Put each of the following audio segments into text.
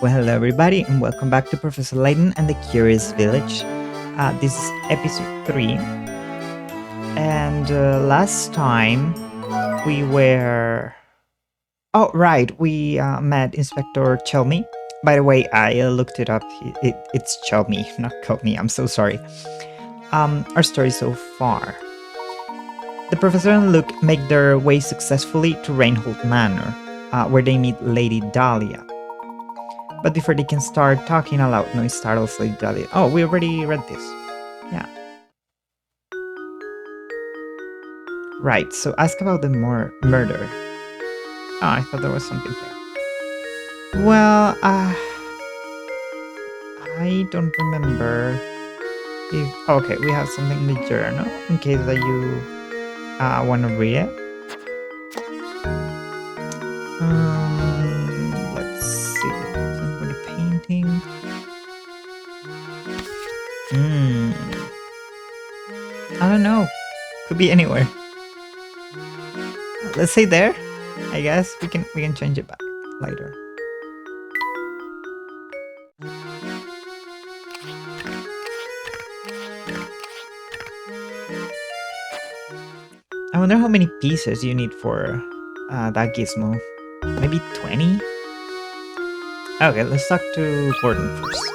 Well, hello everybody, and welcome back to Professor Layton and the Curious Village. This is episode 3, and last time we were... Oh, right, we met Inspector Chelmy. By the way, I looked it up. It's Chelmy, not Chelmy. I'm so sorry. Our story so far. The Professor and Luke make their way successfully to Rainhold Manor, where they meet Lady Dahlia. But before they can start talking, a loud noise startles Lady Dahlia. Oh, we already read this. Yeah. Right, so ask about the murder. Oh, I thought there was something here. Well, I don't remember if... Oh, okay, we have something in the journal, in case that you want to read it. Let's see. Somebody painting. I don't know. Could be anywhere. Let's say there. I guess we can change it back later. I wonder how many pieces you need for that gizmo. Maybe 20? Okay, let's talk to Gordon first.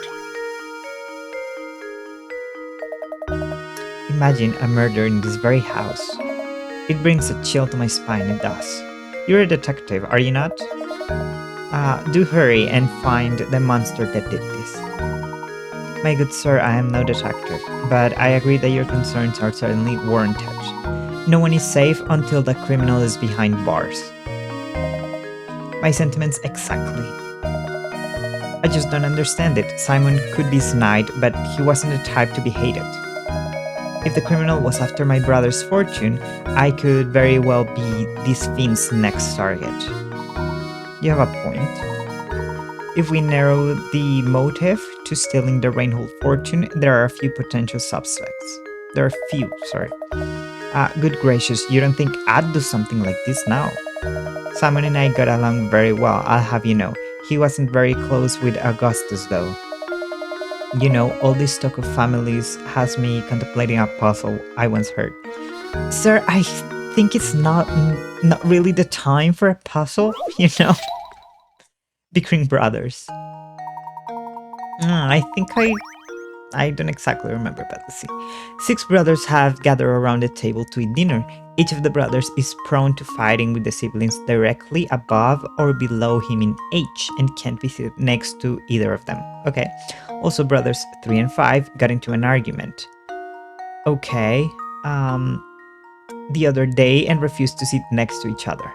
Imagine a murder in this very house. It brings a chill to my spine, it does. You're a detective, are you not? Do hurry and find the monster that did this. My good sir, I am no detective, but I agree that your concerns are certainly warranted. No one is safe until the criminal is behind bars. My sentiments exactly. I just don't understand it. Simon could be snide, but he wasn't the type to be hated. If the criminal was after my brother's fortune, I could very well be this fiend's next target. You have a point. If we narrow the motive to stealing the Rainhold fortune, there are a few potential suspects. Good gracious, you don't think I'd do something like this now? Simon and I got along very well, I'll have you know. He wasn't very close with Augustus, though. You know, all this talk of families has me contemplating a puzzle I once heard. Sir, I think it's not really the time for a puzzle, you know? Bickering brothers. I don't exactly remember, but let's see. 6 brothers have gathered around the table to eat dinner. Each of the brothers is prone to fighting with the siblings directly above or below him in age and can't be seated next to either of them. Okay. Also, brothers 3 and 5 got into an argument. Okay. The other day and refused to sit next to each other.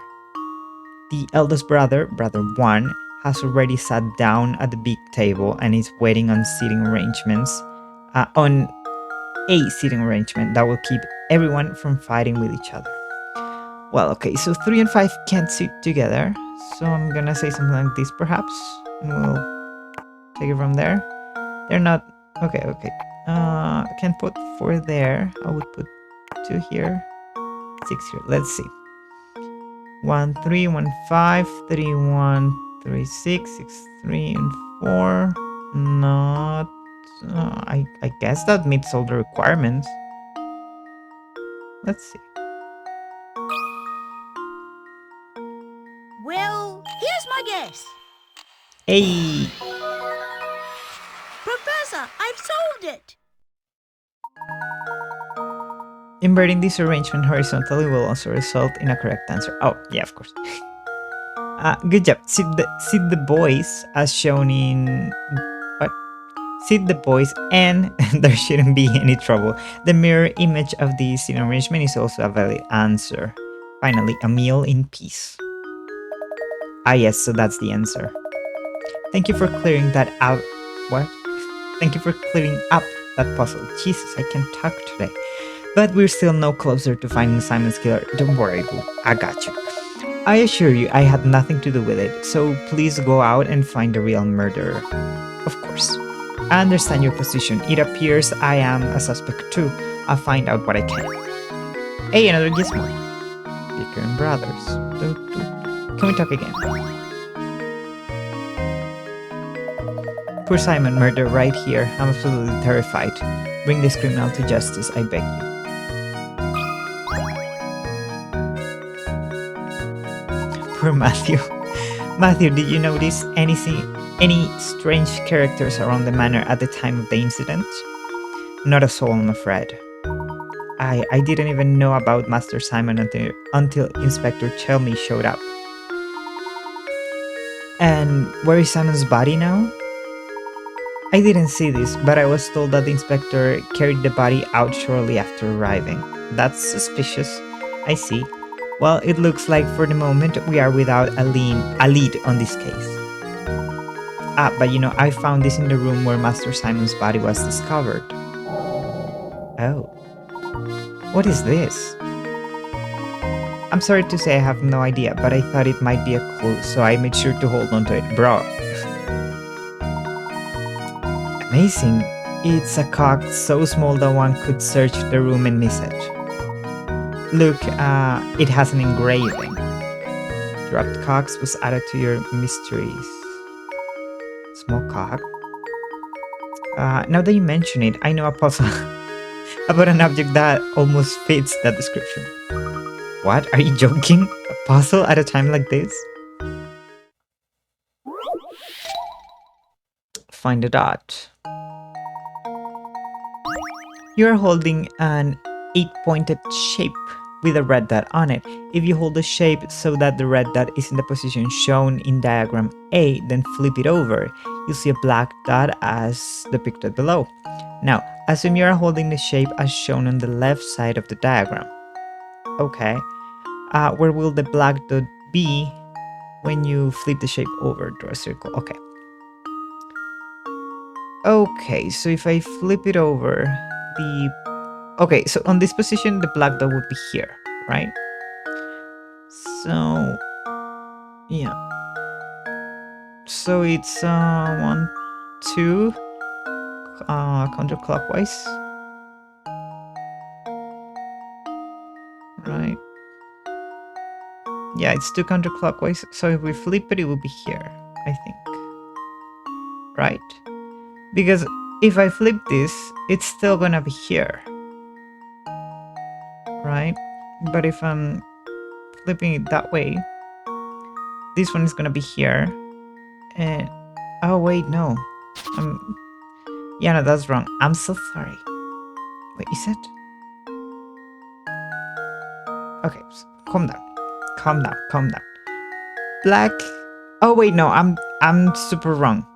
The eldest brother, brother 1, has already sat down at the big table and is waiting on a seating arrangement that will keep everyone from fighting with each other. Well, okay, so 3 and 5 can't sit together, so I'm gonna say something like this perhaps, and we'll take it from there. They're not... Okay. I can't put 4 there. I would put 2 here, 6 here. Let's see. 1, 3, 1, 5, 3, 1, 3, 6, 6, 3, and 4. Not... I guess that meets all the requirements. Let's see. Well, here's my guess. Hey! Professor, I've solved it. Inverting this arrangement horizontally will also result in a correct answer. Oh, yeah, of course. Good job. Seat the boys as shown in... What? Seat the boys and there shouldn't be any trouble. The mirror image of the seating arrangement is also a valid answer. Finally, a meal in peace. Ah yes, so that's the answer. Thank you for clearing that out. What? Thank you for clearing up that puzzle. Jesus, I can talk today. But we're still no closer to finding Simon's killer. Don't worry, boo. I got you. I assure you, I had nothing to do with it, so please go out and find the real murderer. Of course. I understand your position. It appears I am a suspect too. I'll find out what I can. Hey, another gizmo. Bickering brothers. Can we talk again? Poor Simon, murder right here. I'm absolutely terrified. Bring this criminal to justice, I beg you. Poor Matthew. Matthew, did you notice any strange characters around the manor at the time of the incident? Not a soul, I'm afraid. I didn't even know about Master Simon until Inspector Chelmy showed up. And where is Simon's body now? I didn't see this, but I was told that the inspector carried the body out shortly after arriving. That's suspicious. I see. Well, it looks like for the moment we are without a lead on this case. But I found this in the room where Master Simon's body was discovered. Oh. What is this? I'm sorry to say I have no idea, but I thought it might be a clue, so I made sure to hold on to it. Bro. Amazing. It's a cock so small that one could search the room and miss it. Look, it has an engraving. Dropped cocks was added to your mysteries. Small cock. Now that you mention it, I know a puzzle about an object that almost fits that description. What? Are you joking? A puzzle at a time like this? Find a dot. You are holding an 8-pointed shape with a red dot on it. If you hold the shape so that the red dot is in the position shown in diagram A, then flip it over, you'll see a black dot as depicted below. Now, assume you are holding the shape as shown on the left side of the diagram. Okay. Where will the black dot be when you flip the shape over? Draw a circle. Okay. Okay, so if I flip it over, okay, so on this position, the black dot would be here, right? So, yeah. So it's 1, 2, counterclockwise. Right. Yeah, it's 2 counterclockwise. So if we flip it, it will be here, I think. Right? Because if I flip this, it's still gonna be here. Right? But if I'm flipping it that way, this one is gonna be here. And oh wait, no. Yeah, no, that's wrong. I'm so sorry. Wait, is it? Okay, so calm down. Calm down, calm down. Black. Oh wait, no, I'm super wrong.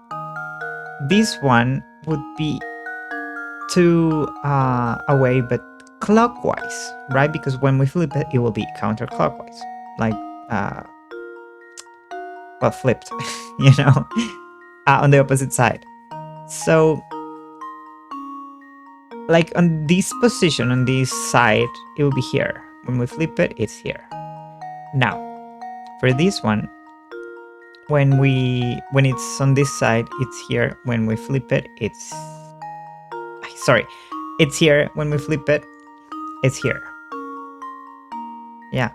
This one would be 2 away, but clockwise, right? Because when we flip it, it will be counterclockwise. Like well, flipped, on the opposite side. So like on this position, on this side, it will be here. When we flip it, it's here. Now, for this one, when it's on this side, it's here. When we flip it, it's here. When we flip it, it's here. Yeah,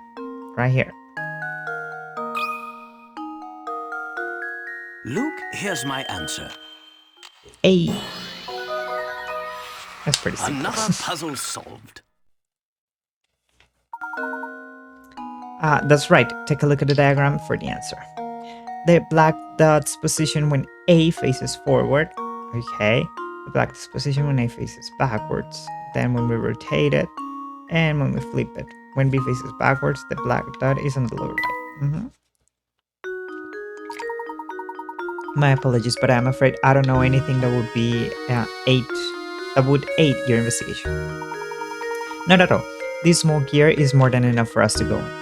right here. Luke, here's my answer. A. That's pretty simple. Another puzzle solved. That's right. Take a look at the diagram for the answer. The black dot's position when A faces forward. Okay. The black dot's position when A faces backwards. Then when we rotate it, and when we flip it. When B faces backwards, the black dot is on the lower right. My apologies, but I'm afraid I don't know anything that would be that would aid your investigation. Not at all. This small gear is more than enough for us to go on.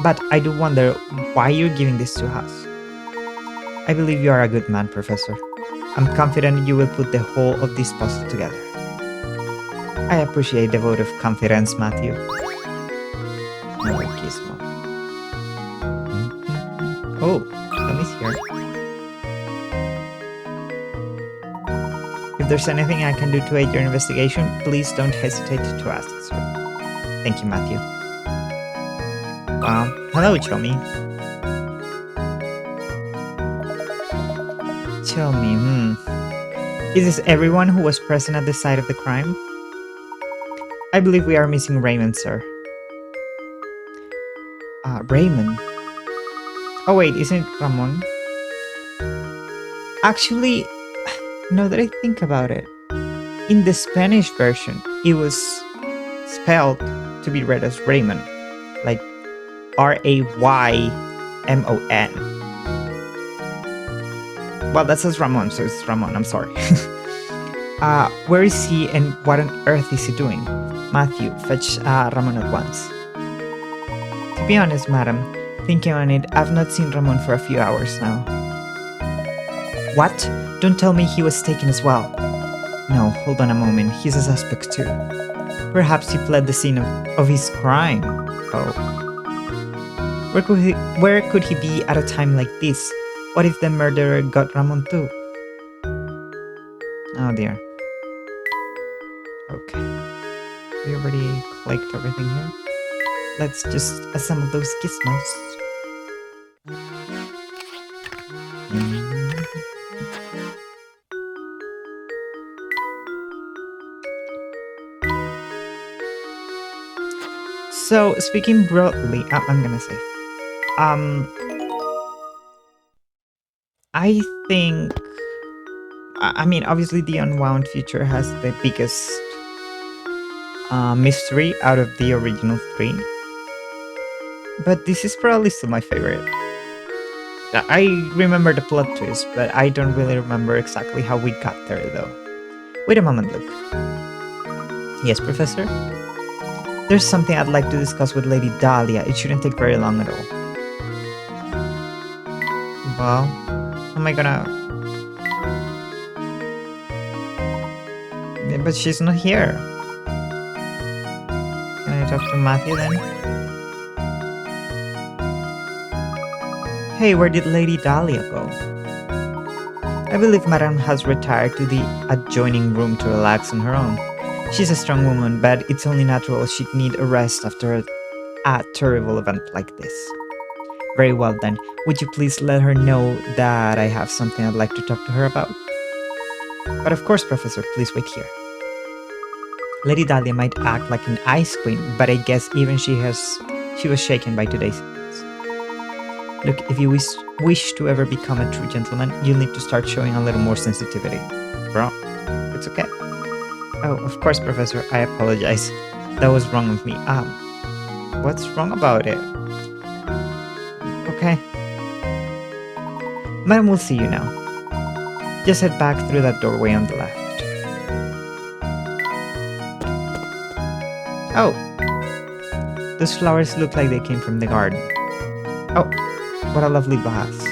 But I do wonder why you're giving this to us. I believe you are a good man, Professor. I'm confident you will put the whole of this puzzle together. I appreciate the vote of confidence, Matthew. Another gizmo. Oh, Tommy's here. If there's anything I can do to aid your investigation, please don't hesitate to ask, sir. Thank you, Matthew. Hello, Chomi. Tell me, is this everyone who was present at the site of the crime? I believe we are missing Raymond, sir. Raymond? Oh wait, isn't it Ramon? Actually, now that I think about it, in the Spanish version, it was spelled to be read as Raymond, like Raymon. Well, that says Ramon, so it's Ramon, I'm sorry. Where is he and what on earth is he doing? Matthew, fetch Ramon at once. To be honest, madam, thinking on it, I've not seen Ramon for a few hours now. What? Don't tell me he was taken as well. No, hold on a moment, he's a suspect too. Perhaps he fled the scene of his crime. Oh. Where could he be at a time like this? What if the murderer got Ramon too? Oh dear. Okay. We already clicked everything here. Let's just assemble those gizmos. So, speaking broadly, I'm gonna say, I think, I mean, obviously the Unwound feature has the biggest mystery out of the original three, but this is probably still my favorite. I remember the plot twist, but I don't really remember exactly how we got there, though. Wait a moment, Luke. Yes, Professor? There's something I'd like to discuss with Lady Dahlia. It shouldn't take very long at all. Well, how am I gonna... Yeah, but she's not here. Can I talk to Matthew then? Hey, where did Lady Dahlia go? I believe Madame has retired to the adjoining room to relax on her own. She's a strong woman, but it's only natural she'd need a rest after a terrible event like this. Very well then, would you please let her know that I have something I'd like to talk to her about? But of course, Professor, please wait here. Lady Dahlia might act like an ice queen, but I guess even she was shaken by today's events. Look, if you wish to ever become a true gentleman, you'll need to start showing a little more sensitivity. Bro, it's okay. Oh, of course, Professor, I apologize. That was wrong of me. What's wrong about it? Okay. Madam will see you now. Just head back through that doorway on the left. Oh! Those flowers look like they came from the garden. Oh, what a lovely vase.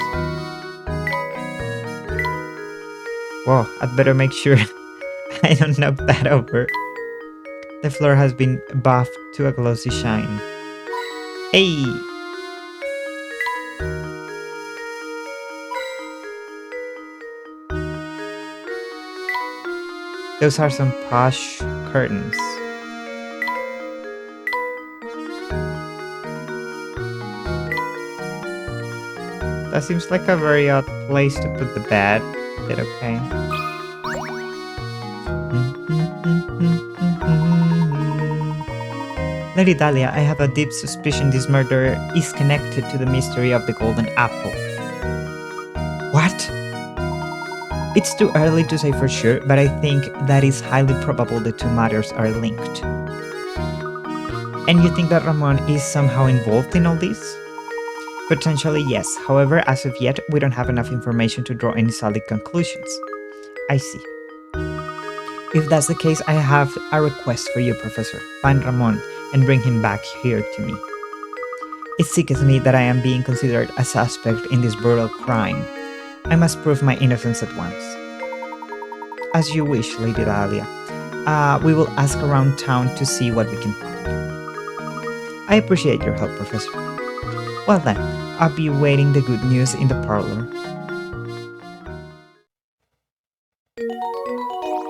Whoa, I'd better make sure I don't knock that over. The floor has been buffed to a glossy shine. Hey! Those are some posh curtains. That seems like a very odd place to put the bed. Is it okay? Lady Dahlia, I have a deep suspicion this murder is connected to the mystery of the golden apple. What? It's too early to say for sure, but I think that it's highly probable the two matters are linked. And you think that Ramon is somehow involved in all this? Potentially yes, however, as of yet, we don't have enough information to draw any solid conclusions. I see. If that's the case, I have a request for you, Professor. Find Ramon and bring him back here to me. It sickens me that I am being considered a suspect in this brutal crime. I must prove my innocence at once. As you wish, Lady Dahlia. We will ask around town to see what we can find. I appreciate your help, Professor. Well then, I'll be waiting the good news in the parlor.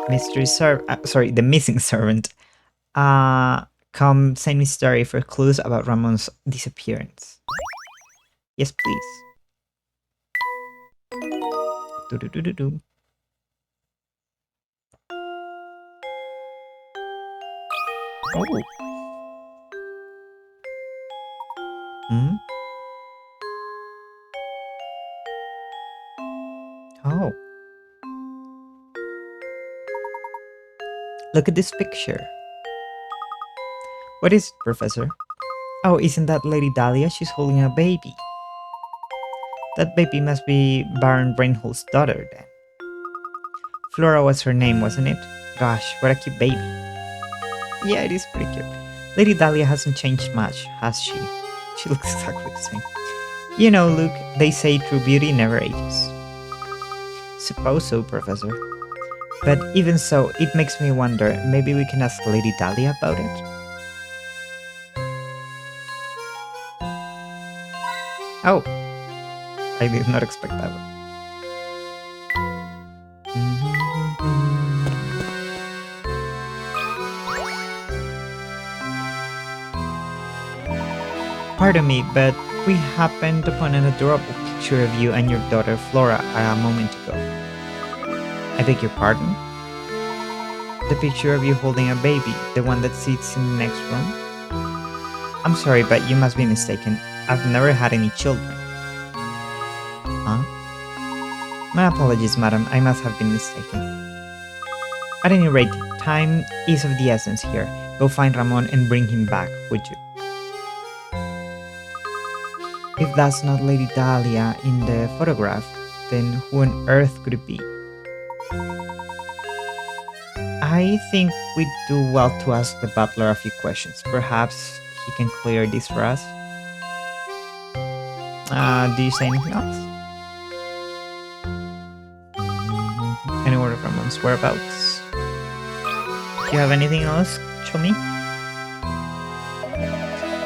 The missing servant. Come send me story for clues about Ramon's disappearance. Yes, please. Do-do-do-do-do. Oh. Hmm? Oh. Look at this picture. What is it, Professor? Oh, isn't that Lady Dahlia? She's holding a baby. That baby must be Baron Brainhole's daughter, then. Flora was her name, wasn't it? Gosh, what a cute baby. Yeah, it is pretty cute. Lady Dahlia hasn't changed much, has she? She looks exactly the same. You know, Luke, they say true beauty never ages. Suppose so, Professor. But even so, it makes me wonder, maybe we can ask Lady Dahlia about it? Oh, I did not expect that one. Pardon me, but we happened upon an adorable picture of you and your daughter Flora a moment ago. I beg your pardon? The picture of you holding a baby, the one that sits in the next room? I'm sorry, but you must be mistaken. I've never had any children. Huh? My apologies, madam. I must have been mistaken. At any rate, time is of the essence here. Go find Ramon and bring him back, would you? If that's not Lady Dahlia in the photograph, then who on earth could it be? I think we'd do well to ask the butler a few questions. Perhaps he can clear this for us. Do you say anything else? Any word from Ramon's whereabouts? Do you have anything else, show me?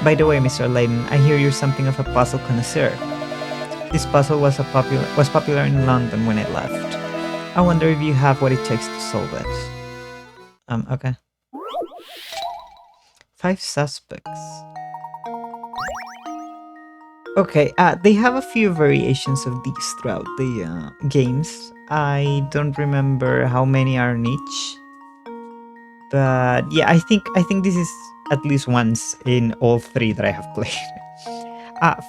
By the way, Mr. Layton, I hear you're something of a puzzle connoisseur. This puzzle was popular in London when I left. I wonder if you have what it takes to solve it. Okay. 5 suspects. Okay, they have a few variations of these throughout the games. I don't remember how many are in each. But yeah, I think this is at least once in all 3 that I have played.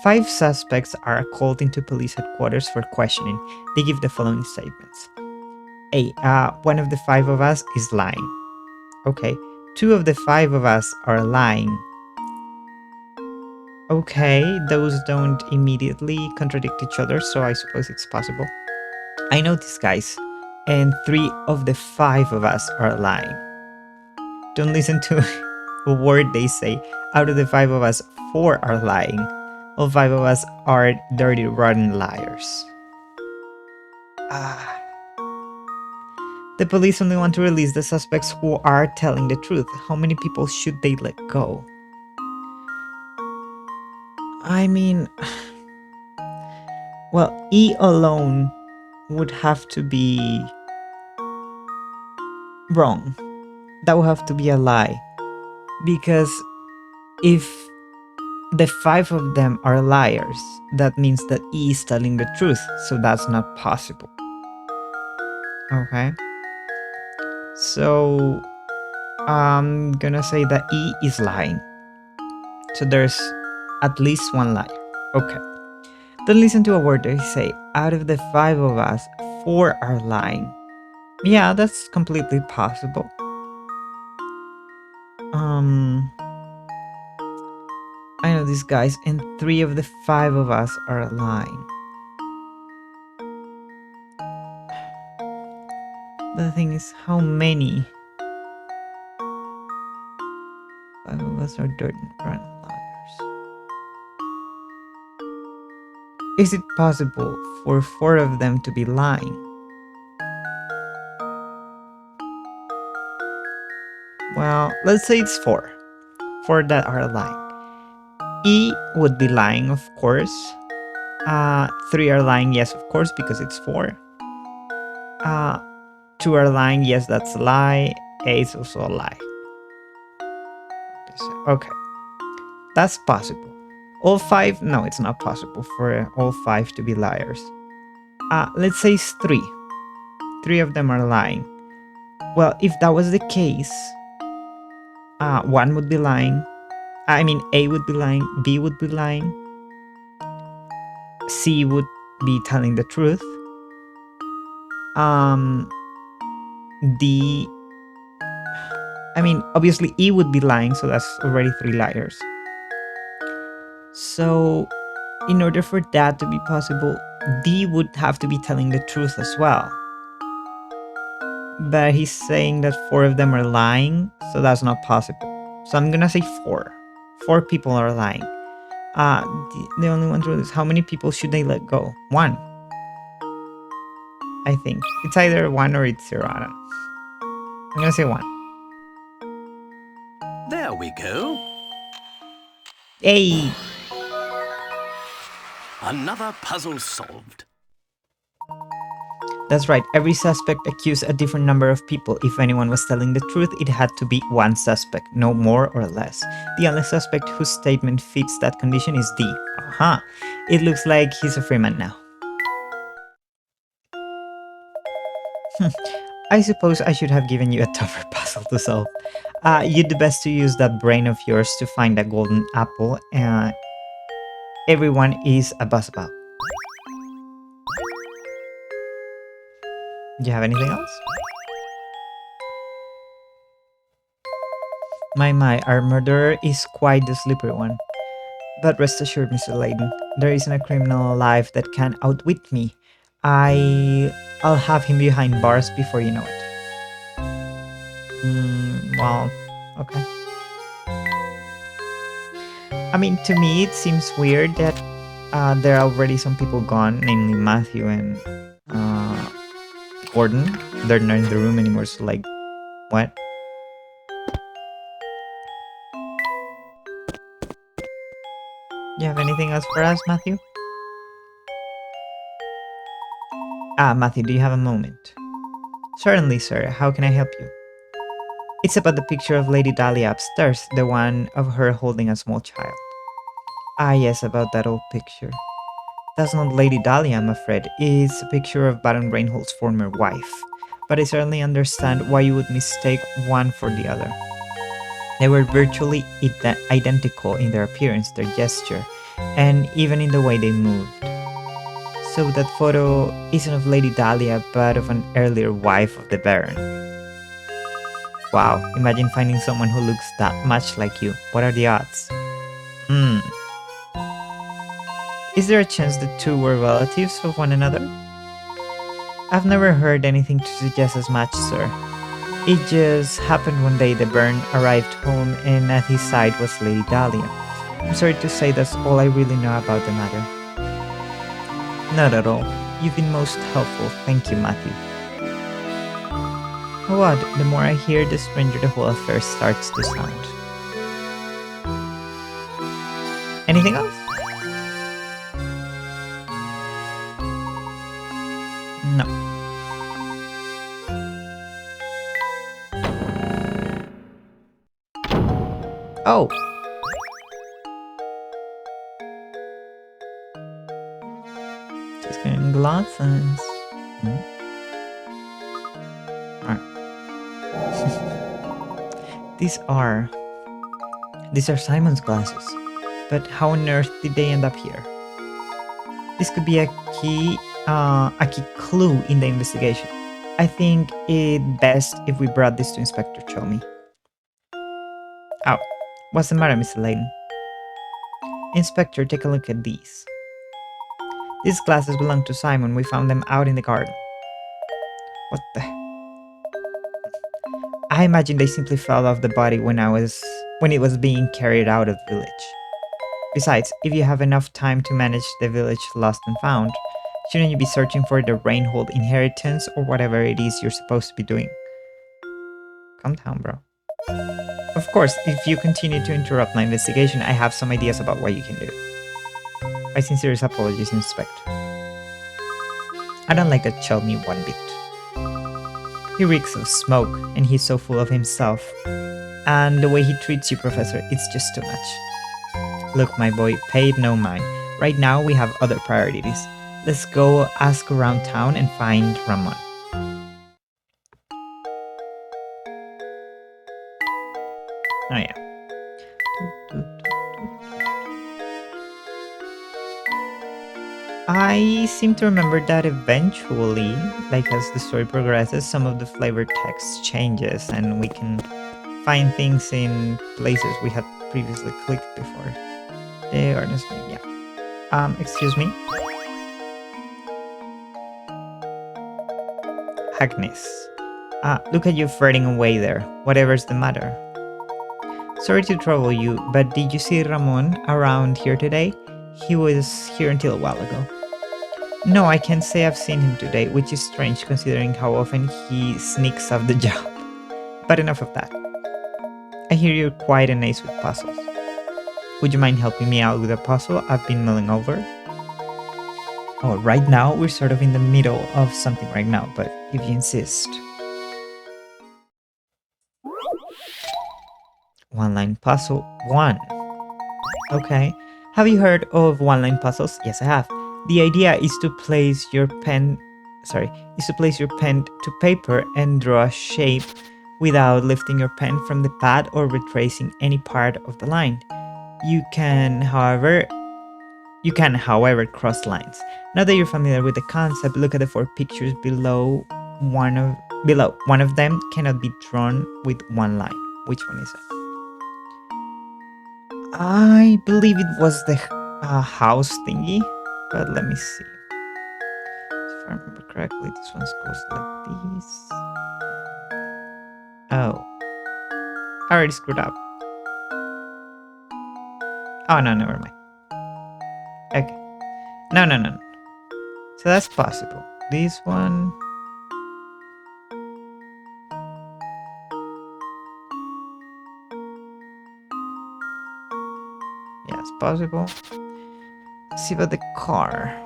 5 suspects are called into police headquarters for questioning. They give the following statements. A. One of the 5 of us is lying. Okay. 2 of the 5 of us are lying. Okay, those don't immediately contradict each other, so I suppose it's possible. I know these guys, and 3 of the 5 of us are lying. Don't listen to a word they say. Out of the 5 of us, 4 are lying. All 5 of us are dirty, rotten liars. The police only want to release the suspects who are telling the truth. How many people should they let go? I mean, well, E alone would have to be wrong. That would have to be a lie. Because if the 5 of them are liars, that means that E is telling the truth, so that's not possible. Okay. So I'm gonna say that E is lying. So there's at least one liar. Okay. Don't listen to a word they say. Out of the 5 of us, 4 are lying. Yeah, that's completely possible. I know these guys, and 3 of the 5 of us are lying. The thing is, how many 5 of us are dirty and liars? Is it possible for 4 of them to be lying? Well, let's say it's 4. 4 that are lying. E would be lying, of course. 3 are lying, yes, of course, because it's 4. 2 are lying, yes, that's a lie. A is also a lie. Okay. That's possible. All 5? No, it's not possible for all 5 to be liars. Let's say it's three. Three of them are lying. Well, if that was the case, one would be lying. I mean, A would be lying, B would be lying, C would be telling the truth. D, I mean, obviously E would be lying, so that's already three liars. So, in order for that to be possible, D would have to be telling the truth as well. But he's saying that four of them are lying, so that's not possible. So I'm gonna say four. Four people are lying. The only one rule is how many people should they let go? One. I think. It's either one or it's zero. I don't know. I'm gonna say one. There we go. Hey! Another puzzle solved. That's right. Every suspect accused a different number of people. If anyone was telling the truth, it had to be one suspect, no more or less. The only suspect whose statement fits that condition is D. Aha! It looks like he's a free man now. I suppose I should have given you a tougher puzzle to solve. You do best to use that brain of yours to find a golden apple. Everyone is a buzz about. Do you have anything else? My, our murderer is quite the slippery one. But rest assured, Mr. Layton, there isn't a criminal alive that can outwit me. I'll have him behind bars before you know it. Well, okay. I mean, to me, it seems weird that there are already some people gone, namely Matthew and Gordon. They're not in the room anymore, so like, what? You have anything else for us, Matthew? Matthew, do you have a moment? Certainly, sir. How can I help you? It's about the picture of Lady Dahlia upstairs, the one of her holding a small child. Yes, about that old picture. That's not Lady Dahlia, I'm afraid. It's a picture of Baron Reinhold's former wife. But I certainly understand why you would mistake one for the other. They were virtually identical in their appearance, their gesture, and even in the way they moved. So that photo isn't of Lady Dahlia, but of an earlier wife of the Baron. Wow, imagine finding someone who looks that much like you. What are the odds? Is there a chance the two were relatives of one another? I've never heard anything to suggest as much, sir. It just happened one day the Baron arrived home and at his side was Lady Dahlia. I'm sorry to say that's all I really know about the matter. Not at all. You've been most helpful. Thank you, Matthew. How odd. The more I hear, the stranger the whole affair starts to sound. Anything else? No. Oh! Just getting glasses. Alright. These are Simon's glasses. But how on earth did they end up here? This could be a key clue in the investigation. I think it best if we brought this to Inspector Chelmy. Oh, what's the matter, Mr. Layton? Inspector, take a look at these. These glasses belong to Simon. We found them out in the garden. What the? I imagine they simply fell off the body when it was being carried out of the village. Besides, if you have enough time to manage the village lost and found, shouldn't you be searching for the Reinhold inheritance or whatever it is you're supposed to be doing? Calm down, bro. Of course, if you continue to interrupt my investigation, I have some ideas about what you can do. My sincerest apologies, Inspector. I don't like that Chelmy one bit. He reeks of smoke, and he's so full of himself. And the way he treats you, Professor, it's just too much. Look, my boy, pay it no mind. Right now, we have other priorities. Let's go ask around town and find Ramon. Oh yeah. I seem to remember that eventually, like as the story progresses, some of the flavor text changes and we can find things in places we had previously clicked before. The gardens, yeah. Excuse me. Agnes. Look at you fretting away there. Whatever's the matter. Sorry to trouble you, but did you see Ramon around here today? He was here until a while ago. No, I can't say I've seen him today, which is strange considering how often he sneaks off the job. But enough of that. I hear you're quite an ace with puzzles. Would you mind helping me out with a puzzle I've been mulling over? Oh, right now we're sort of in the middle of something right now, but if you insist. One-line puzzle 1. Okay. Have you heard of one-line puzzles? Yes, I have. The idea is to place your pen to paper and draw a shape without lifting your pen from the pad or retracing any part of the line. You can, however, cross lines. Now that you're familiar with the concept, look at the 4 pictures below. One of them cannot be drawn with one line. Which one is it? I believe it was the house thingy, but let me see. If I remember correctly, this one goes like this. Oh, I already screwed up. Oh no, never mind. Okay. No. So that's possible. This one. Yeah, it's possible. Let's see about the car.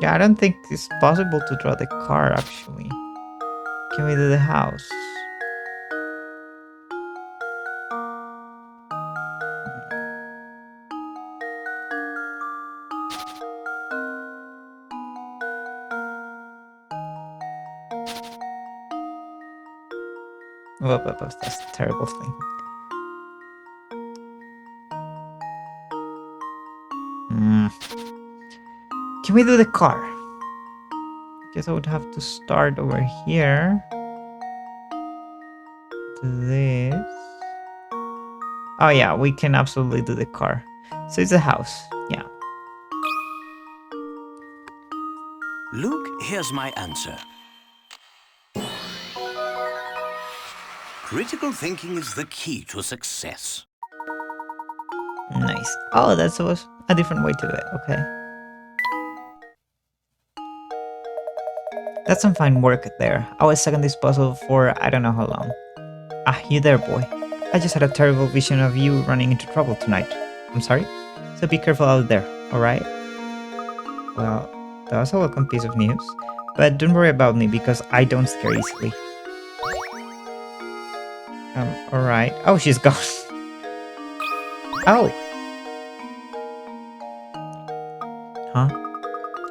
Yeah, I don't think it's possible to draw the car actually. Can we do the house? Oh, that's a terrible thing. Can we do the car? Guess I would have to start over here. Do this. Oh yeah, we can absolutely do the car. So it's a house. Yeah. Luke, here's my answer. Critical thinking is the key to success. Nice. Oh, that was a different way to do it. Okay. That's some fine work there. I was stuck on this puzzle for I don't know how long. Ah, you there, boy. I just had a terrible vision of you running into trouble tonight. I'm sorry? So be careful out there, alright? Well, that was a welcome piece of news. But don't worry about me because I don't scare easily. Alright. Oh, she's gone. Oh! Huh?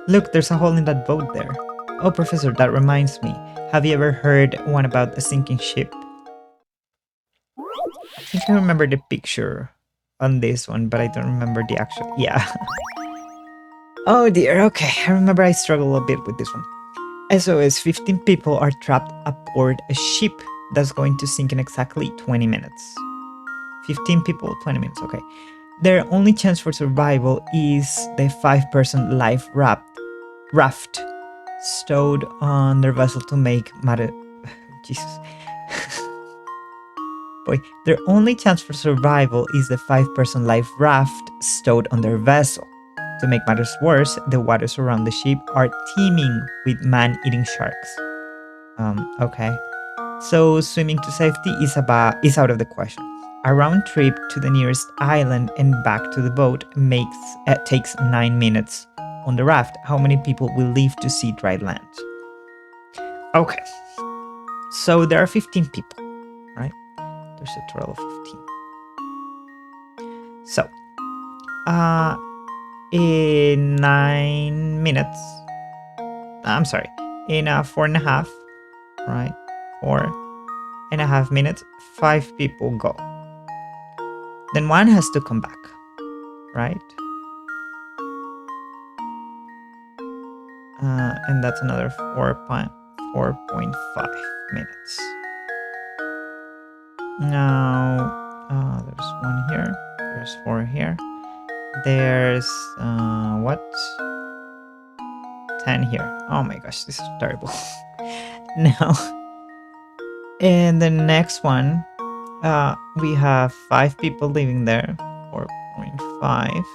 Look, there's a hole in that boat there. Oh, Professor, that reminds me. Have you ever heard one about a sinking ship? I think I remember the picture on this one, but I don't remember the actual... Yeah. Oh dear, okay. I remember I struggled a bit with this one. SOS, 15 people are trapped aboard a ship that's going to sink in exactly 20 minutes. 15 people, 20 minutes, okay. Their only chance for survival is the 5-person life raft stowed on their vessel to make matter... Jesus. Boy, their only chance for survival is the 5-person life raft stowed on their vessel. To make matters worse, the waters around the ship are teeming with man-eating sharks. Okay. So swimming to safety is out of the question. A round trip to the nearest island and back to the boat takes 9 minutes. On the raft, how many people will live to see dry land? Okay. So there are 15 people, right? There's a total of 15. So, in 9 minutes, I'm sorry, in 4.5, right? 4.5 minutes, 5 people go. Then one has to come back, right? And that's another 4.5 minutes. Now, there's 1 here, there's 4 here, there's, 10 here. Oh my gosh, this is terrible. Now, in the next one, we have 5 people living there, 4.5,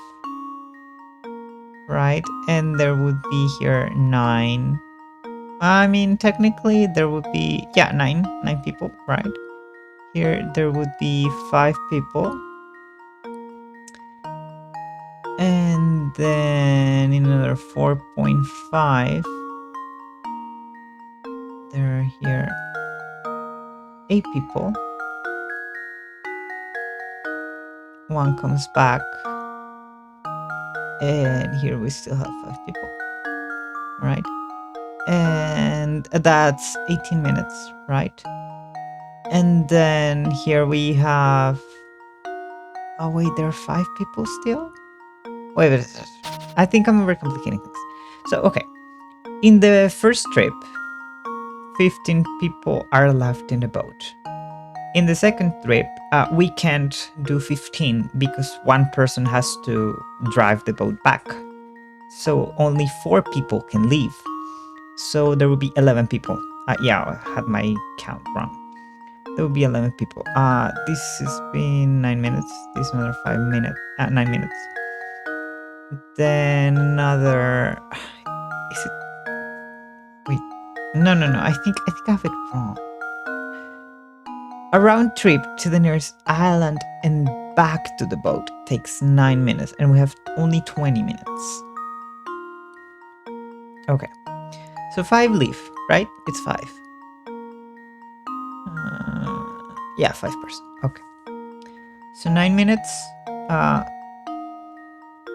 right? And there would be here 9. I mean, technically there would be, 9 people, right? Here there would be 5 people. And then in another 4.5, there are here 8 people. One comes back. And here we still have 5 people, right? And that's 18 minutes, right? And then here we have... Oh wait, there are 5 people still? Wait, I think I'm overcomplicating things. So, okay. In the first trip, 15 people are left in the boat. In the second trip, we can't do 15 because one person has to drive the boat back. So only 4 people can leave. So there will be 11 people. Yeah, I had my count wrong. There will be 11 people. This has been 9 minutes. This is another 5 minutes. 9 minutes. Then another... Is it... Wait. No. I think I have it wrong. A round trip to the nearest island and back to the boat takes 9 minutes, and we have only 20 minutes. Okay. So 5 leave, right? It's 5. Yeah, 5%. Okay. So 9 minutes,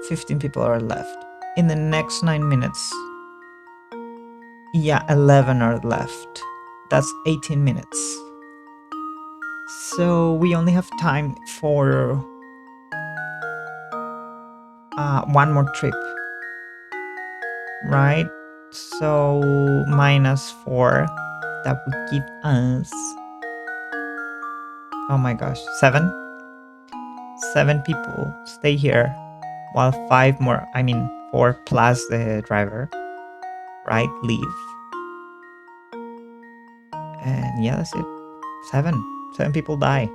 15 people are left. In the next 9 minutes, 11 are left. That's 18 minutes. So we only have time for one more trip, right? So -4, that would give us... Oh my gosh, 7? 7 people stay here, while 4 plus the driver, right, leave. And yeah, that's it. 7 people die.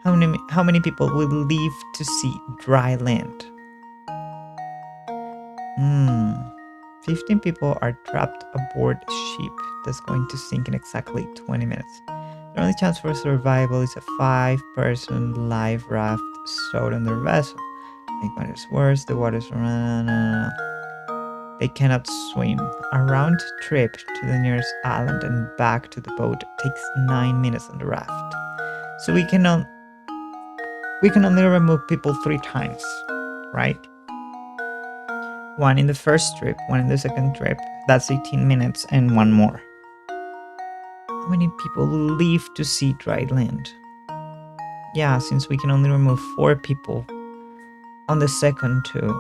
How many people will leave to see dry land? 15 people are trapped aboard a ship that's going to sink in exactly 20 minutes. The only chance for survival is a 5-person life raft stowed on their vessel. Make matters worse, the water's... They cannot swim. A round trip to the nearest island and back to the boat takes 9 minutes on the raft. So we can only remove people 3 times, right? 1 in the first trip, 1 in the second trip. That's 18 minutes and 1 more. How many people will leave to see dry land? Yeah, since we can only remove 4 people on the second too.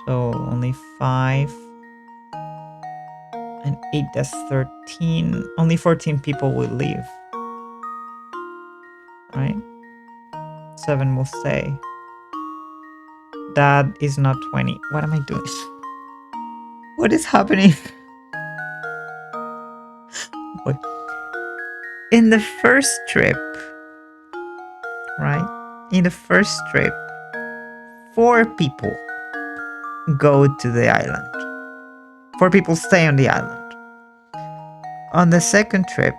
So only 5 and 8, that's 13. Only 14 people will leave. Right? 7 will stay. That is not 20. What am I doing? What is happening? Wait. In the first trip, right? In the first trip, 4 people go to the island. 4 people stay on the island. On the second trip,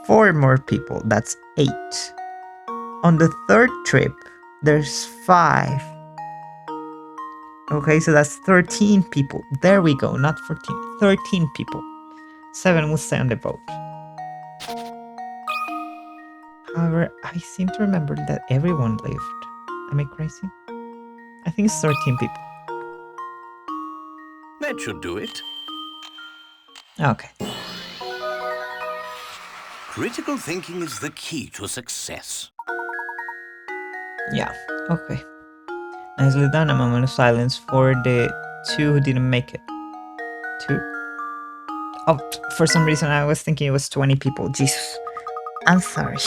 4 more people. That's 8. On the third trip, there's 5. Okay, so that's 13 people. There we go, not 14. 13 people. 7 will stay on the boat. However, I seem to remember that everyone lived. Am I crazy? I think it's 13 people. That should do it. Okay. Critical thinking is the key to success. Yeah. Okay. Nicely done. A moment of silence for the 2 who didn't make it. 2. Oh, for some reason I was thinking it was 20 people. Jesus. I'm sorry.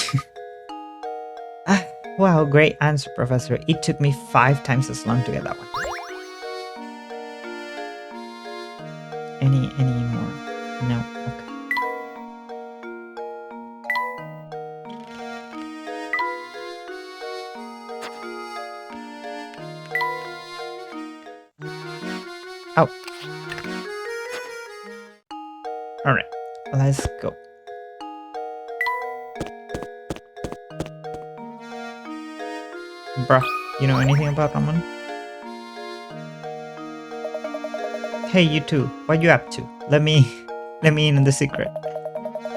Wow, great answer, Professor. It took me 5 times as long to get that one. Any more? No. Okay. Oh. All right. Let's go. Bruh, you know anything about Ramon? Hey, you two. What you up to? Let me in on the secret.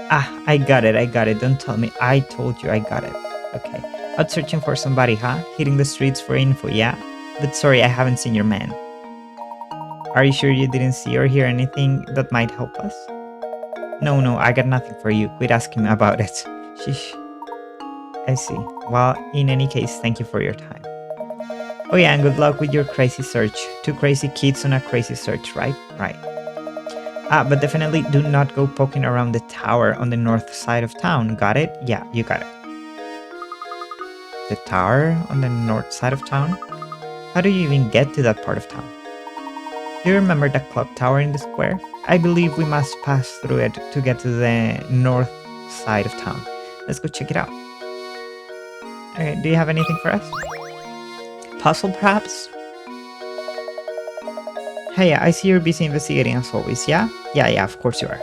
I got it. Don't tell me. I told you I got it. Okay. Out searching for somebody, huh? Hitting the streets for info, yeah? But sorry, I haven't seen your man. Are you sure you didn't see or hear anything that might help us? No, I got nothing for you. Quit asking me about it. Sheesh. I see. Well, in any case, thank you for your time. Oh yeah, and good luck with your crazy search. 2 crazy kids on a crazy search, right? Right. But definitely do not go poking around the tower on the north side of town. Got it? Yeah, you got it. The tower on the north side of town? How do you even get to that part of town? Do you remember the clock tower in the square? I believe we must pass through it to get to the north side of town. Let's go check it out. Okay, do you have anything for us? Puzzle, perhaps? Hey, I see you're busy investigating as always, yeah? Yeah, of course you are.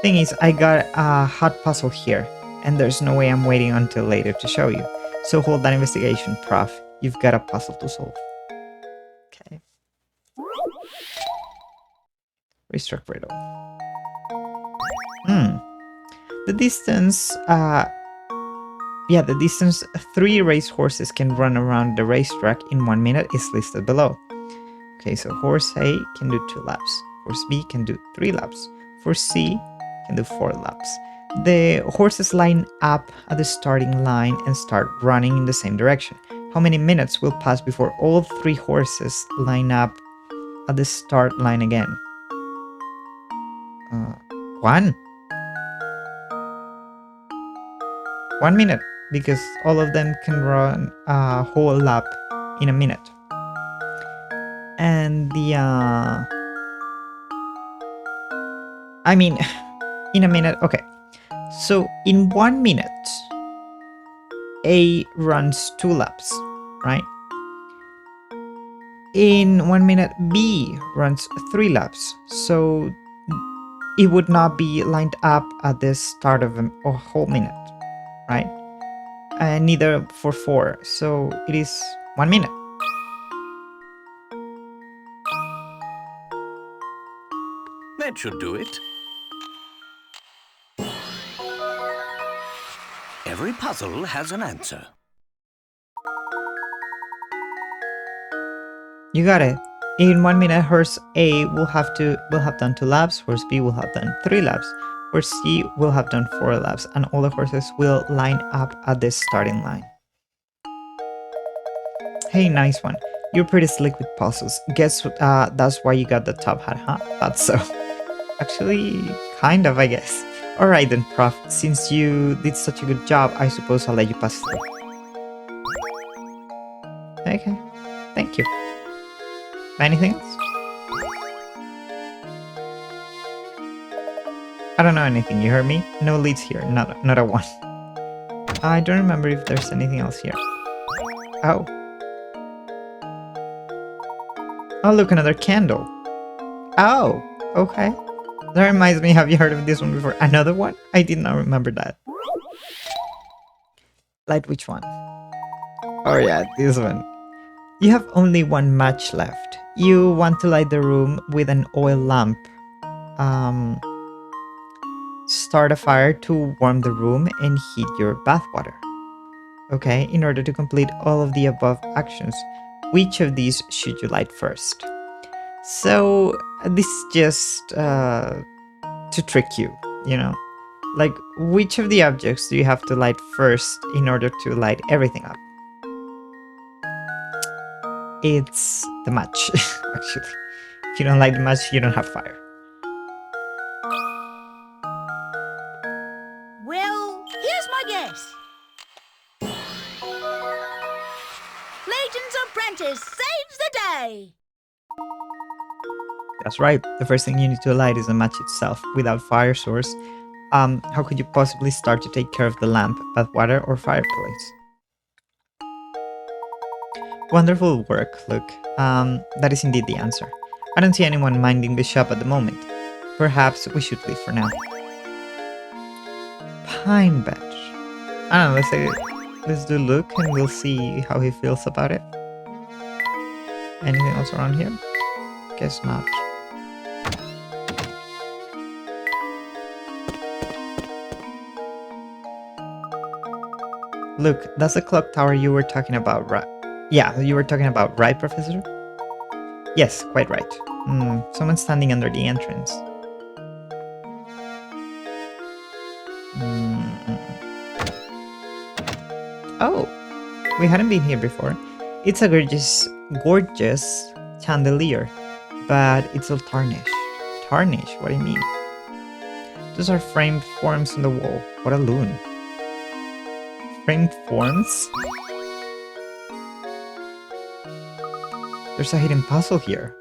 Thing is, I got a hot puzzle here, and there's no way I'm waiting until later to show you. So hold that investigation, Prof. You've got a puzzle to solve. Okay. Restruct riddle. The distance, the distance 3 race horses can run around the racetrack in 1 minute is listed below. Okay, so horse A can do 2 laps. Horse B can do 3 laps. Horse C can do 4 laps. The horses line up at the starting line and start running in the same direction. How many minutes will pass before all 3 horses line up at the start line again? 1. 1 minute, because all of them can run a whole lap in a minute. And in a minute, okay. So in 1 minute, A runs 2 laps, right? In 1 minute, B runs 3 laps. So it would not be lined up at the start of a whole minute, right? And neither for 4. So it is 1 minute. That should do it. Every puzzle has an answer. You got it. In 1 minute, horse A will have done 2 laps, horse B will have done 3 laps, horse C will have done 4 laps, and all the horses will line up at the starting line. Hey, nice one. You're pretty slick with puzzles. Guess that's why you got the top hat, huh? That's so. Actually, kind of, I guess. Alright then, Prof. Since you did such a good job, I suppose I'll let you pass through. Okay. Thank you. Anything else? I don't know anything, you heard me? No leads here, not a one. I don't remember if there's anything else here. Oh. Oh, look, another candle. Oh, okay. That reminds me, have you heard of this one before? Another one? I did not remember that. Light which one? Oh yeah, this one. You have only 1 match left. You want to light the room with an oil lamp. start a fire to warm the room and heat your bathwater. Okay, in order to complete all of the above actions, which of these should you light first? So, this is just to trick you, you know? Like, which of the objects do you have to light first in order to light everything up? It's the match, actually. If you don't light the match, you don't have fire. Well, here's my guess. Layton's apprentice saves the day. That's right. The first thing you need to light is the match itself. Without fire source, how could you possibly start to take care of the lamp, bathwater, or fireplace? Wonderful work, Luke. That is indeed the answer. I don't see anyone minding the shop at the moment. Perhaps we should leave for now. Pine Bench. I don't know, let's do Luke and we'll see how he feels about it. Anything else around here? Guess not. Luke, that's the clock tower you were talking about, right? Yeah, you were talking about, right, Professor? Yes, quite right. Someone's standing under the entrance. Oh, we hadn't been here before. It's a gorgeous chandelier, but it's all tarnished. Tarnished? What do you mean? Those are framed forms on the wall. What a loon. Framed forms? There's a hidden puzzle here.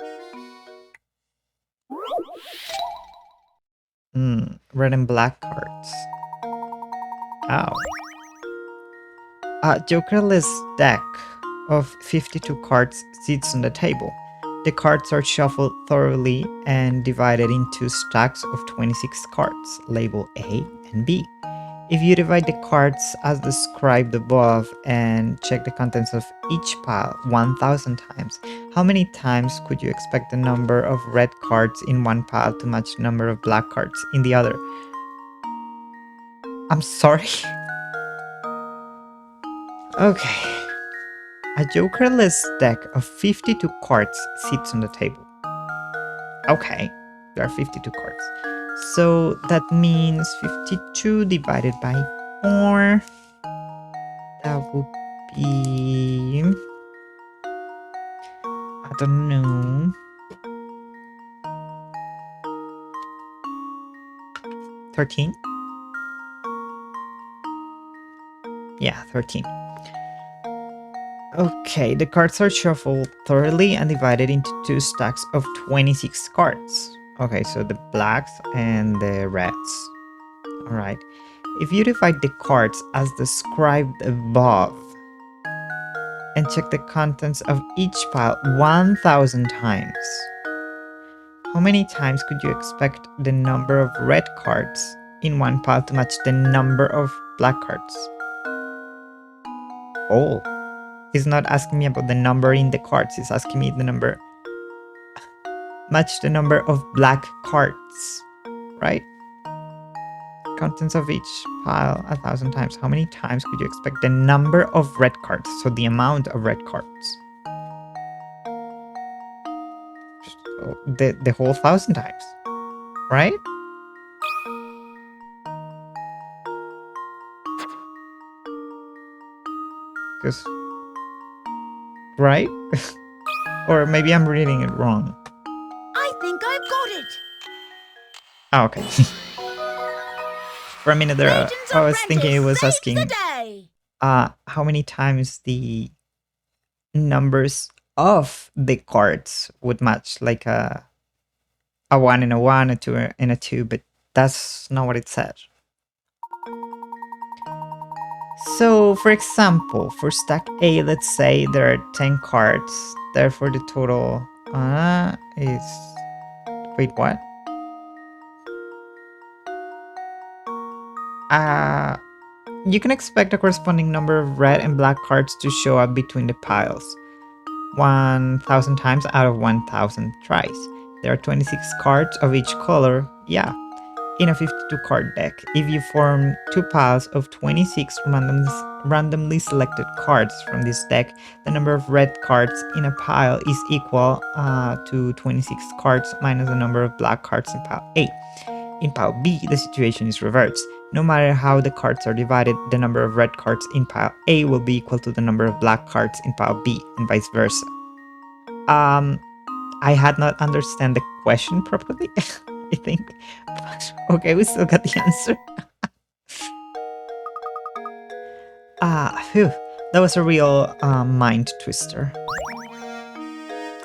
Red and black cards. Ow. A jokerless deck of 52 cards sits on the table. The cards are shuffled thoroughly and divided into stacks of 26 cards, labeled A and B. If you divide the cards as described above and check the contents of each pile 1,000 times, how many times could you expect the number of red cards in one pile to match the number of black cards in the other? I'm sorry? Okay. A jokerless deck of 52 cards sits on the table. Okay, there are 52 cards. So that means 52 divided by 4. That would be... I don't know. 13? Yeah, 13. Okay, the cards are shuffled thoroughly and divided into two stacks of 26 cards. Okay, so the blacks and the reds. Alright. If you divide the cards as described above and check the contents of each pile 1,000 times, how many times could you expect the number of red cards in one pile to match the number of black cards? Oh. He's not asking me about the number in the cards, he's asking me the number. Match the number of black cards, right? Contents of each pile 1,000 times. How many times could you expect the number of red cards? So the amount of red cards. So the whole 1,000 times, right? Because, right? Or maybe I'm reading it wrong. I think I've got it. Oh, okay. For a minute there, Layton's I was thinking it was apprentice asking saves the day. how many times the numbers of the cards would match, like a 1 and a 1, a 2 and a 2, but that's not what it said. So, for example, for stack A, let's say there are 10 cards, therefore the total is... Wait, what? You can expect a corresponding number of red and black cards to show up between the piles. 1,000 times out of 1,000 tries. There are 26 cards of each color, yeah. in a 52 card deck. If you form 2 piles of 26 randomly selected cards from this deck, the number of red cards in a pile is equal to 26 cards minus the number of black cards in pile A. In pile B, the situation is reversed. No matter how the cards are divided, the number of red cards in pile A will be equal to the number of black cards in pile B, and vice versa. I had not understand the question properly, I think. But okay, we still got the answer. Phew. That was a real mind twister.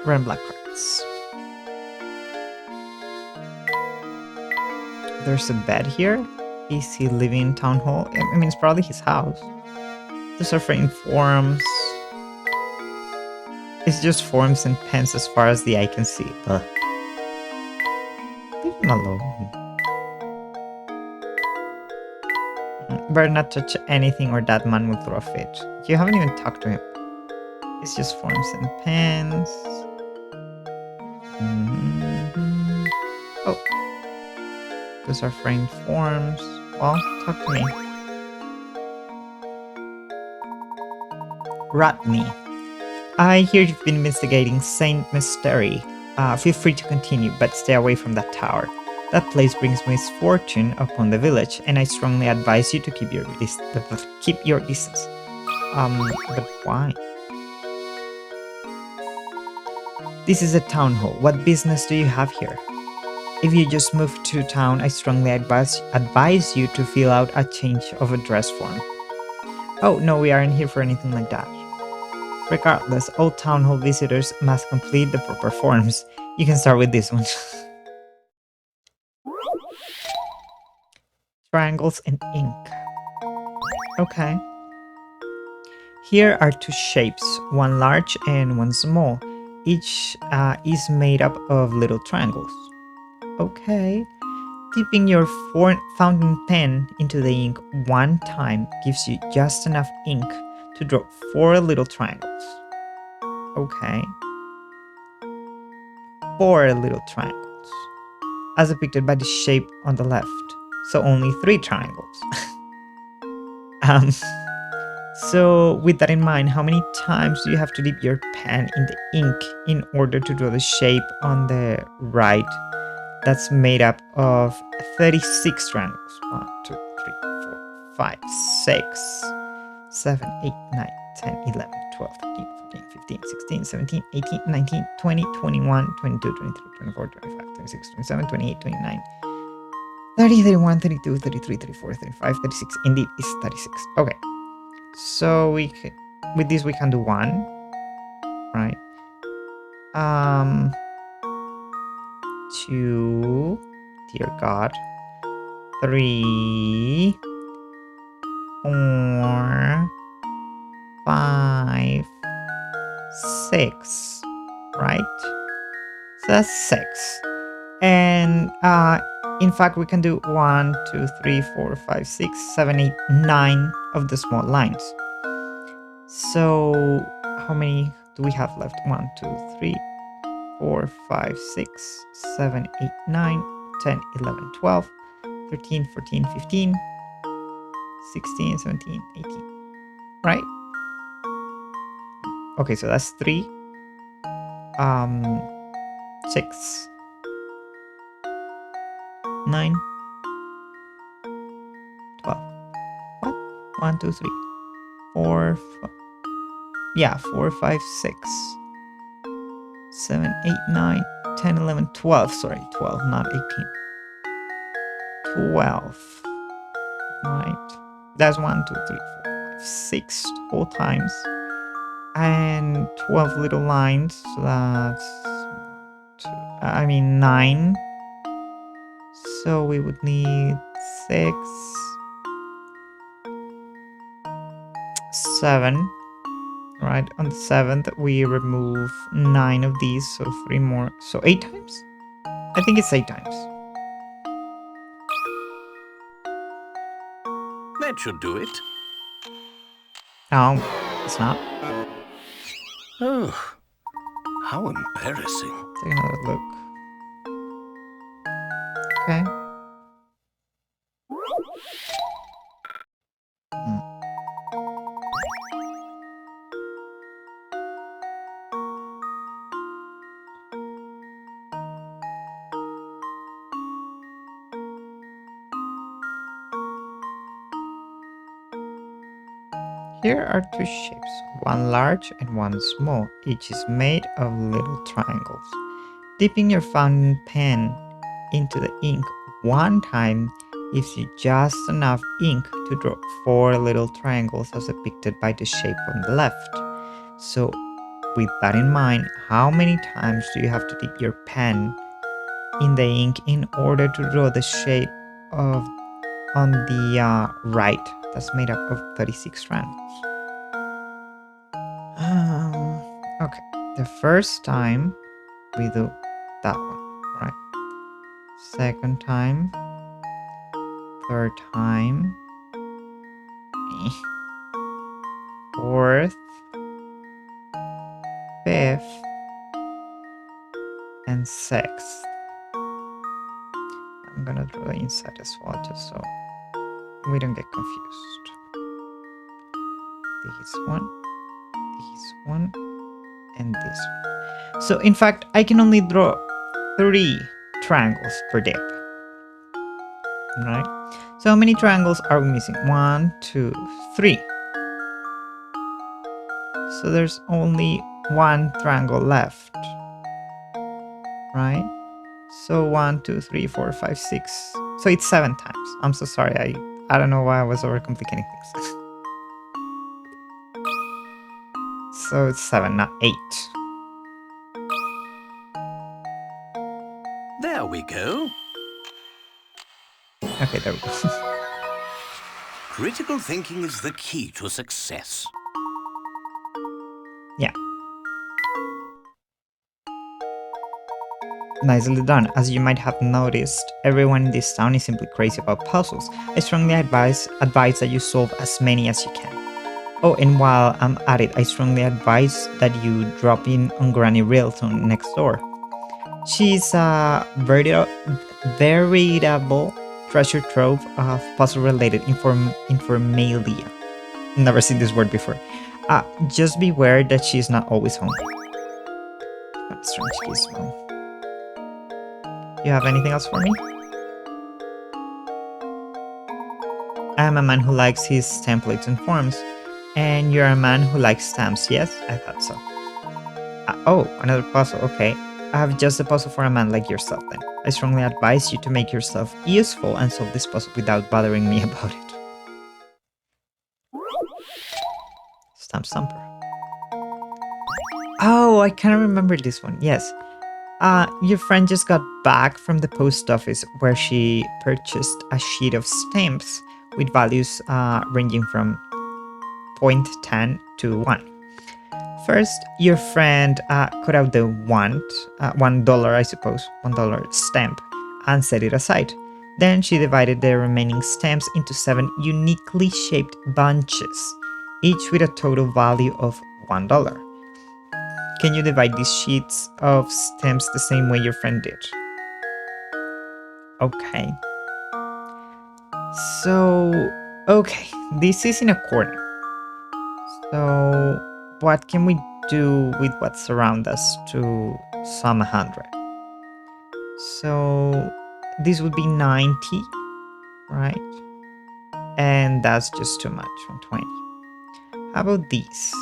Red and black cards. There's a bed here. Is he living in town hall? I mean, it's probably his house. Those are framed forms. It's just forms and pens as far as the eye can see. Ugh. Leave him alone. Better not touch anything or that man will throw a fit. You haven't even talked to him. It's just forms and pens. Oh. Those are framed forms. Well, talk to me. Rodney. I hear you've been investigating Saint Mystery. Feel free to continue, but stay away from that tower. That place brings misfortune upon the village, and I strongly advise you to keep your distance. But why? This is a town hall. What business do you have here? If you just moved to town, I strongly advise you to fill out a change of address form. Oh, no, we aren't here for anything like that. Regardless, all town hall visitors must complete the proper forms. You can start with this one. Triangles and ink. Okay. Here are 2 shapes, one large and one small. Each is made up of little triangles. Okay. Dipping your fountain pen into the ink 1 time gives you just enough ink to draw 4 little triangles. Okay. 4 little triangles, as depicted by the shape on the left. So only 3 triangles. So with that in mind, how many times do you have to dip your pen in the ink in order to draw the shape on the right that's made up of 36 triangles? 1, 2, 3, 4, 5, 6, 7, 8, 9, 10, 11, 12, 13, 14, 15, 16, 17, 18, 19, 20, 21, 22, 23, 24, 25, 26, 27, 28, 29, 30, 31, 32, 33, 34, 35, 36. Indeed, it's 36. Okay. So with this we can do 1, right? 2, dear God. 3, 4, 5, 6, right? So that's 6. And in fact, we can do 1, 2, 3, 4, 5, 6, 7, 8, 9 of the small lines. So how many do we have left? 1, 2, 3, 4, 5, 6, 7, 8, 9, 10, 11, 12, 13, 14, 15, 16, 17, 18. Right? Okay, so that's 3. 6, 9, 12. What? 1, 2, 3, 4, 5. Yeah, 4, 5, 6, 7, 8, 9, 10, 11, 12. Sorry, 12, not 18. 12. Right. That's 1, 2, 3, 4, 5, 6 whole times. And 12 little lines. So that's 9. So we would need 6, 7. Right, on the 7th we remove 9 of these, so 3 more. So 8 times? I think it's 8 times. That should do it. No, it's not. Oh, how embarrassing. Take another look. Okay. Here are two shapes, one large and one small. Each is made of little triangles. Dipping your fountain pen into the ink one time gives you just enough ink to draw 4 little triangles as depicted by the shape on the left. So, with that in mind, how many times do you have to dip your pen in the ink in order to draw the shape of on the right that's made up of 36 triangles? Okay, the first time we do that one, right? Second time, third time, fourth, fifth, and sixth. I'm gonna draw the inside as well, just so we don't get confused. This one, and this one. So in fact, I can only draw 3 triangles per dip. Right? So how many triangles are we missing? 1, 2, 3. So there's only 1 triangle left. Right? So 1, 2, 3, 4, 5, 6. So it's 7 times. I'm so sorry. I don't know why I was overcomplicating things. So it's 7, not 8. There we go. Okay, there we go. Critical thinking is the key to success. Yeah. Nicely done. As you might have noticed, everyone in this town is simply crazy about puzzles. I strongly advise that you solve as many as you can. Oh, and while I'm at it, I strongly advise that you drop in on Granny Railton next door. She's a veritable treasure trove of puzzle-related informalia. Never seen this word before. Just beware that she's not always home. What a strange gizmo. You have anything else for me? I am a man who likes his templates and forms, and you're a man who likes stamps, yes? I thought so. Oh, another puzzle, okay. I have just a puzzle for a man like yourself then. I strongly advise you to make yourself useful and solve this puzzle without bothering me about it. Stamp Stumper. Oh, I kind of remember this one, yes. Your friend just got back from the post office where she purchased a sheet of stamps with values ranging from 0.10 to 1. First, your friend cut out the $1, I suppose, $1 stamp and set it aside. Then she divided the remaining stamps into 7 uniquely shaped bunches, each with a total value of $1. Can you divide these sheets of stamps the same way your friend did? Okay. So, okay, this is in a corner. So, what can we do with what's around us to sum 100? So, this would be 90, right? And that's just too much, 120. How about these?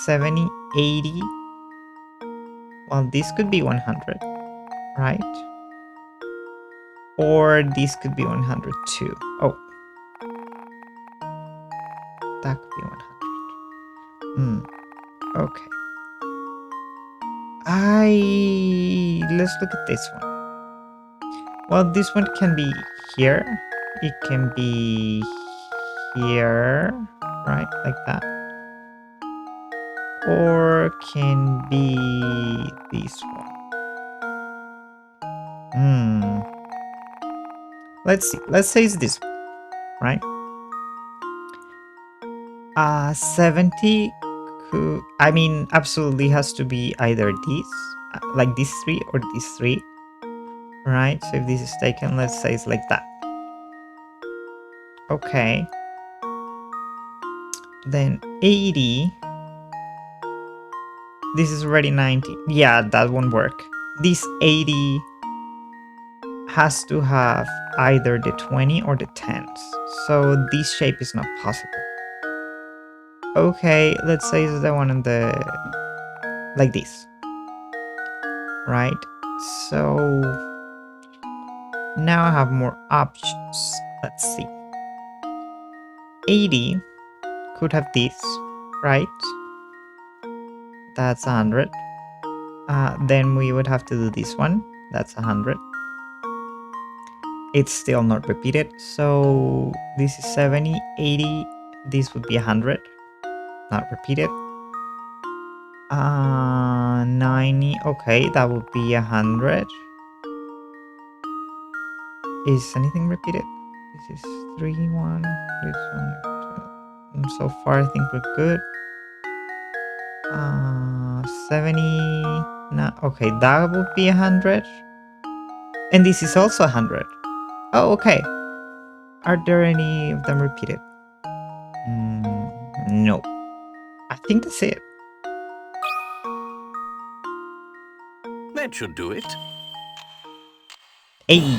70, 80. Well, this could be 100, right? Or this could be 100 too. Oh, that could be 100. Okay. Let's look at this one. Well, this one can be here. It can be here, right? Like that. Or can be this one. Let's see. Let's say it's this one, right? 70 could, I mean, absolutely has to be either these, like these 3 or these 3, right? So if this is taken, let's say it's like that. Okay. Then 80. This is already 90. Yeah, that won't work. This 80 has to have either the 20 or the 10s. So this shape is not possible. Okay, let's say it's the one on the... like this. Right? So... now I have more options. Let's see. 80 could have this, right? That's 100. Then we would have to do this one. That's 100. It's still not repeated. So this is 70, 80. This would be 100. Not repeated. 90. Okay, that would be 100. Is anything repeated? This is 3, 1. This one, 2. So far, I think we're good. 70. No, okay, that would be 100. And this is also 100. Oh, okay. Are there any of them repeated? No. I think that's it. That should do it. Hey,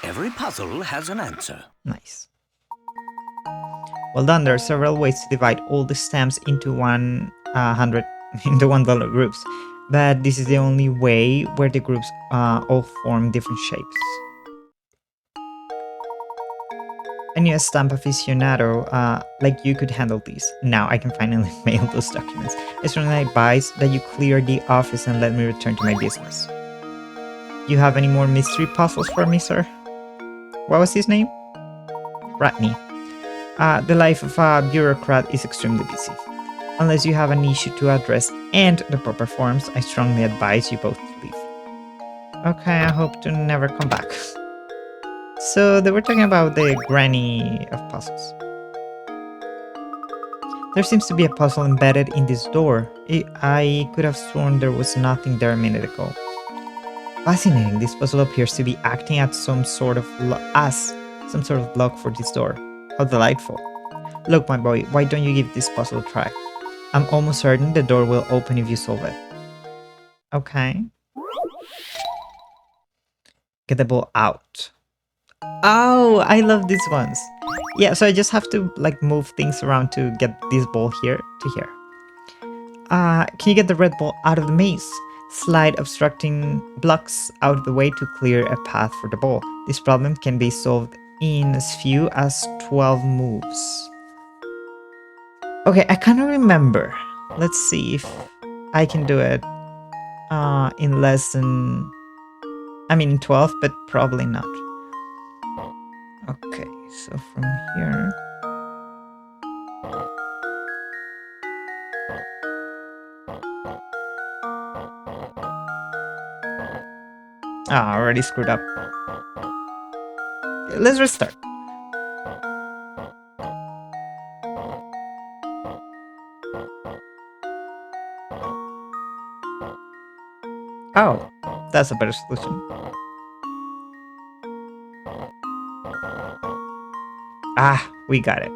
Every puzzle has an answer. nice. Well done. There are several ways to divide all the stamps into 100 into $1 groups, but this is the only way where the groups all form different shapes. I knew a stamp aficionado like you could handle these. Now I can finally mail those documents. I strongly advise that you clear the office and let me return to my business. You have any more mystery puzzles for me, sir? What was his name? Ratney. The life of a bureaucrat is extremely busy. Unless you have an issue to address and the proper forms, I strongly advise you both to leave. Okay, I hope to never come back. So they were talking about the granny of puzzles. There seems to be a puzzle embedded in this door. I could have sworn there was nothing there a minute ago. Fascinating, this puzzle appears to be acting as some sort of lock for this door. How delightful. Look, my boy, why don't you give this puzzle a try? I'm almost certain the door will open if you solve it. Okay. Get the ball out. Oh, I love these ones. Yeah, so I just have to like move things around to get this ball here to here. Can you get the red ball out of the maze? Slide obstructing blocks out of the way to clear a path for the ball. This problem can be solved in as few as 12 moves. Okay, I kind of remember. Let's see if I can do it in less than... I mean 12, but probably not. Okay, so from here... I already screwed up. Let's restart. Oh, that's a better solution. Ah, we got it.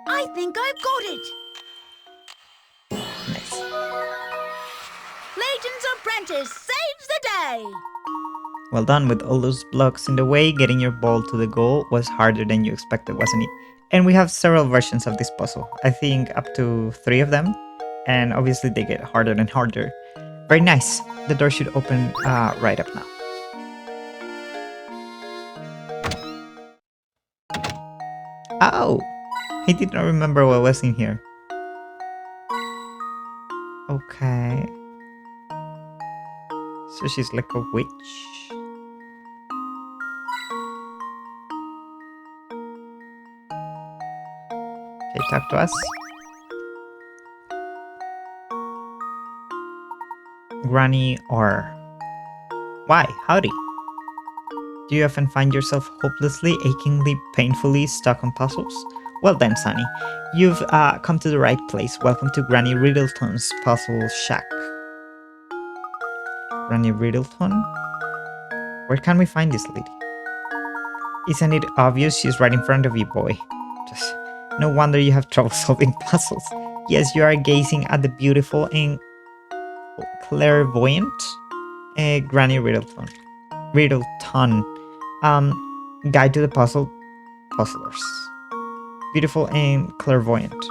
I think I've got it. Nice. Layton's apprentice saves the day. Well done. With all those blocks in the way, getting your ball to the goal was harder than you expected, wasn't it? And we have several versions of this puzzle. I think up to 3 of them. And obviously they get harder and harder. Very nice. The door should open right up now. Oh! I did not remember what was in here. Okay. So she's like a witch. Okay, talk to us. Granny R. Why? Howdy. Do you often find yourself hopelessly, achingly, painfully stuck on puzzles? Well then, Sonny, you've come to the right place. Welcome to Granny Riddleton's Puzzle Shack. Granny Riddleton? Where can we find this lady? Isn't it obvious she's right in front of you, boy? Just no wonder you have trouble solving puzzles. Yes, you are gazing at the beautiful and clairvoyant Granny Riddleton. Guide to the puzzle puzzlers. Beautiful and clairvoyant.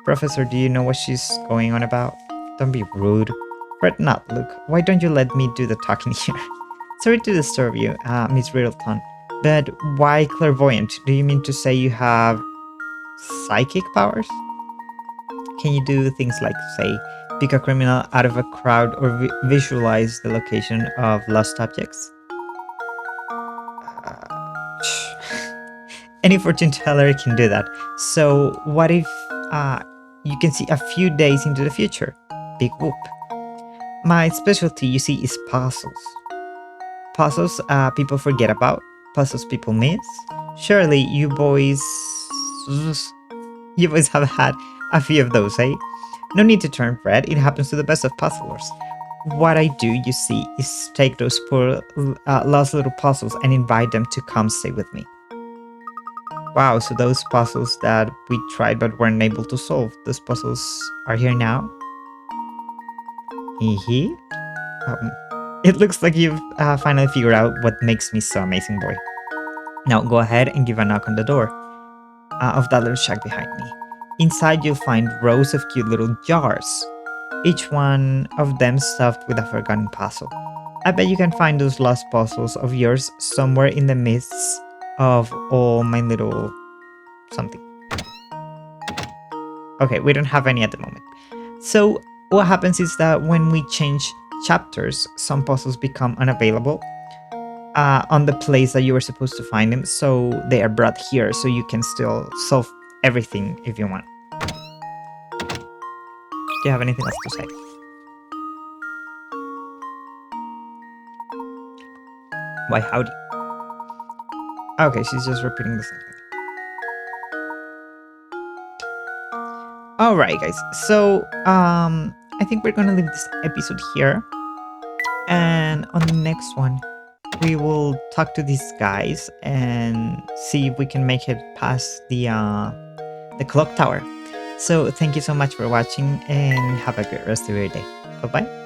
Professor, do you know what she's going on about? Don't be rude. Fret not, Luke. Why don't you let me do the talking here? Sorry to disturb you, Miss Riddleton, but why clairvoyant? Do you mean to say you have psychic powers? Can you do things like, say, pick a criminal out of a crowd or visualize the location of lost objects? Any fortune teller can do that. So what if you can see a few days into the future? Big whoop. My specialty, you see, is puzzles. Puzzles people forget about, puzzles people miss. Surely you boys have had a few of those, eh? No need to turn red, it happens to the best of puzzlers. What I do, you see, is take those poor lost little puzzles and invite them to come stay with me. Wow, so those puzzles that we tried but weren't able to solve, those puzzles are here now? It looks like you've finally figured out what makes me so amazing, boy. Now go ahead and give a knock on the door of that little shack behind me. Inside you'll find rows of cute little jars, each one of them stuffed with a forgotten puzzle. I bet you can find those lost puzzles of yours somewhere in the midst of all my little something. Okay, we don't have any at the moment. So what happens is that when we change chapters, some puzzles become unavailable on the place that you were supposed to find them, so they are brought here so you can still solve everything if you want. Do you have anything else to say? Why, howdy. Okay, she's just repeating the same thing. Alright, guys. So, I think we're gonna leave this episode here. And on the next one, we will talk to these guys and see if we can make it past the clock tower. So, thank you so much for watching and have a great rest of your day. Bye-bye.